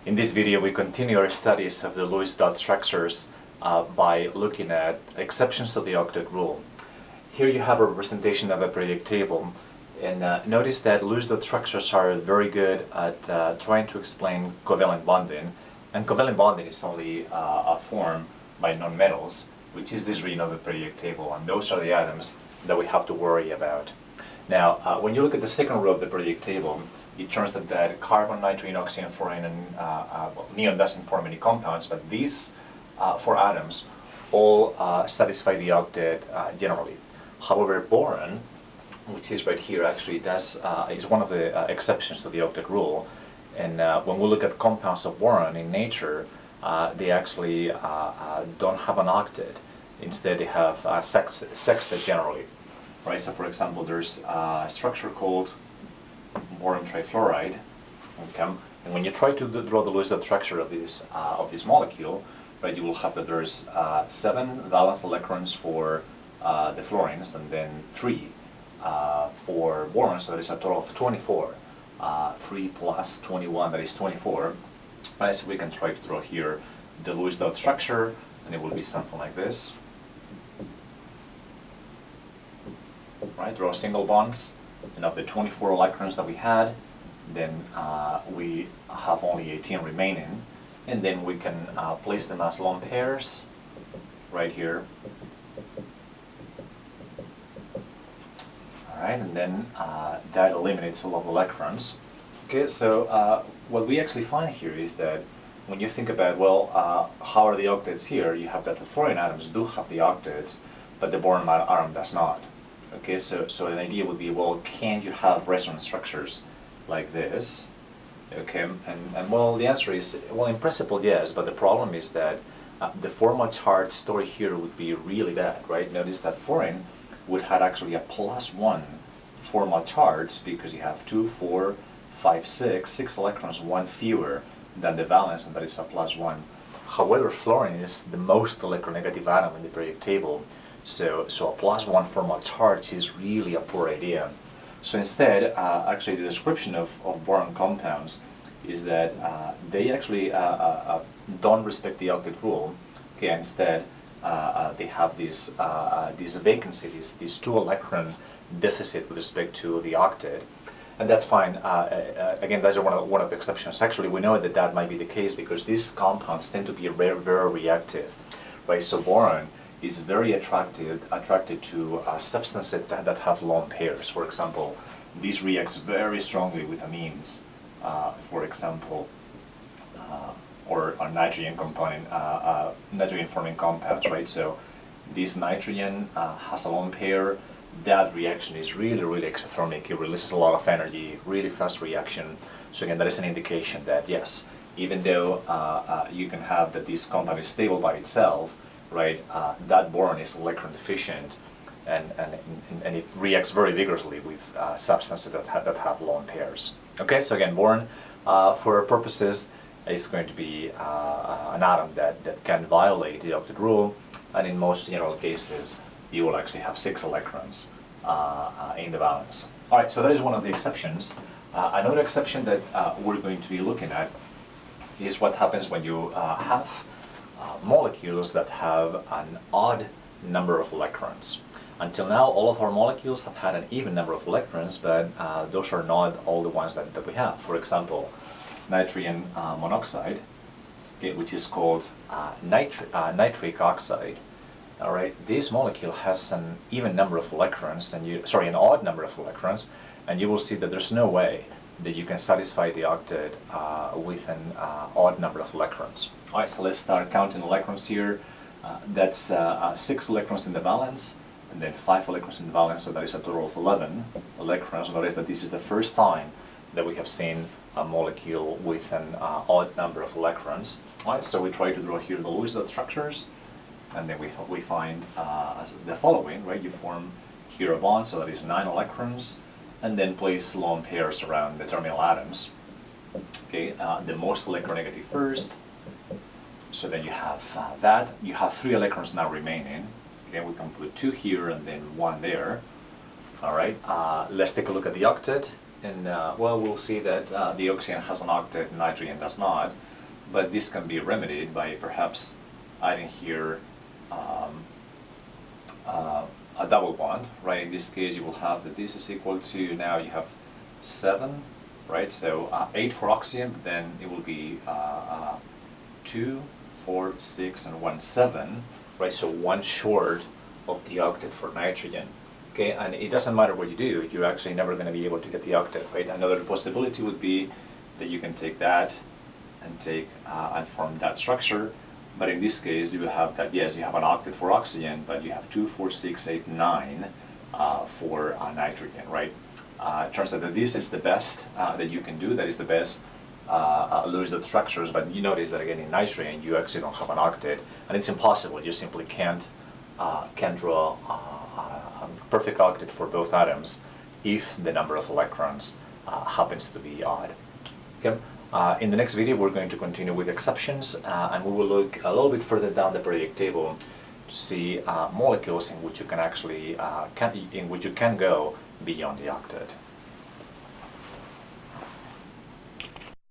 In this video, we continue our studies of the Lewis dot structures by looking at exceptions to the octet rule. Here you have a representation of a periodic table, and notice that Lewis dot structures are very good at trying to explain covalent bonding, and covalent bonding is only a form by nonmetals, which is this region of the periodic table, and those are the atoms that we have to worry about. Now, when you look at the second row of the periodic table, it turns out that carbon, nitrogen, oxygen, fluorine, and neon doesn't form any compounds, but these four atoms all satisfy the octet generally. However, boron, which is right here, actually is one of the exceptions to the octet rule. And when we look at compounds of boron in nature, they actually don't have an octet. Instead, they have sextet generally. Right? So, for example, there's a structure called boron trifluoride. Okay? And when you try to draw the Lewis dot structure of this molecule, right, you will have that there's 7 valence electrons for the fluorines, and then 3 for boron. So that is a total of 24. 3 plus 21, that is 24. Right? So we can try to draw here the Lewis dot structure, and it will be something like this. Right? Draw single bonds, and of the 24 electrons that we had, then we have only 18 remaining, and then we can place them as lone pairs right here. All right, and then that eliminates a lot of electrons. Okay, so what we actually find here is that when you think about, well, how are the octets here? You have that the fluorine atoms do have the octets, but the boron atom does not. Okay, so an idea would be, well, can you have resonance structures like this? Okay, and well, the answer is, well, in principle, yes, but the problem is that the formal charge story here would be really bad, right? Notice that fluorine would have actually a +1 formal charge because you have 2, 4, 5, 6 electrons, 1 fewer than the valence, and that is a +1. However, fluorine is the most electronegative atom in the periodic table. So a +1 formal charge is really a poor idea. So instead, actually the description of boron compounds is that they actually don't respect the octet rule. Okay, instead they have this vacancy, this 2 electron deficit with respect to the octet, and that's fine. Again, that's one of the exceptions. Actually, we know that that might be the case because these compounds tend to be very reactive, right? So boron is very attracted to substances that have lone pairs. For example, this reacts very strongly with amines, for example, or nitrogen component, nitrogen-forming compounds, right? So this nitrogen has a lone pair. That reaction is really exothermic. It releases a lot of energy, really fast reaction. So again, that is an indication that yes, even though you can have that this compound is stable by itself, right? That boron is electron deficient, and it reacts very vigorously with substances that have lone pairs. Okay, so again, boron, for our purposes, is going to be an atom that can violate the octet rule, and in most general cases, you will actually have 6 electrons in the valence. All right, so that is one of the exceptions. Another exception that we're going to be looking at is what happens when you have molecules that have an odd number of electrons. Until now, all of our molecules have had an even number of electrons, but those are not all the ones that we have. For example, nitrogen monoxide, okay, which is called nitric oxide. All right, this molecule has an even number of electrons, and an odd number of electrons, and you will see that there's no way that you can satisfy the octet with an odd number of electrons. All right, so let's start counting electrons here. That's 6 electrons in the valence, and then 5 electrons in the valence, so that is a total of 11 electrons. Notice that this is the first time that we have seen a molecule with an odd number of electrons. All right, so we try to draw here the Lewis dot structures, and then we find the following, right? You form here a bond, so that is 9 electrons, and then place lone pairs around the terminal atoms. Okay, the most electronegative first. So then you have that. You have 3 electrons now remaining. Okay, we can put 2 here and then 1 there. All right, let's take a look at the octet. And well, we'll see that the oxygen has an octet, nitrogen does not. but this can be remedied by perhaps adding here a double bond, right? In this case, you will have that this is equal to, now you have 7, right? So 8 for oxygen, then it will be 2, 4, 6, and 1, 7, right? So 1 short of the octet for nitrogen. Okay, and it doesn't matter what you do, you're actually never going to be able to get the octet, right? Another possibility would be that you can take that and and form that structure. But in this case, you have that, yes, you have an octet for oxygen, but you have 2, 4, 6, 8, 9 for nitrogen, right? It turns out that this is the best that you can do, that is the best Lewis-dot structures, but you notice that again in nitrogen, you actually don't have an octet, and it's impossible, you simply can't draw a perfect octet for both atoms if the number of electrons happens to be odd. Okay? In the next video, we're going to continue with exceptions, and we will look a little bit further down the periodic table to see molecules in which you can actually in which you can go beyond the octet.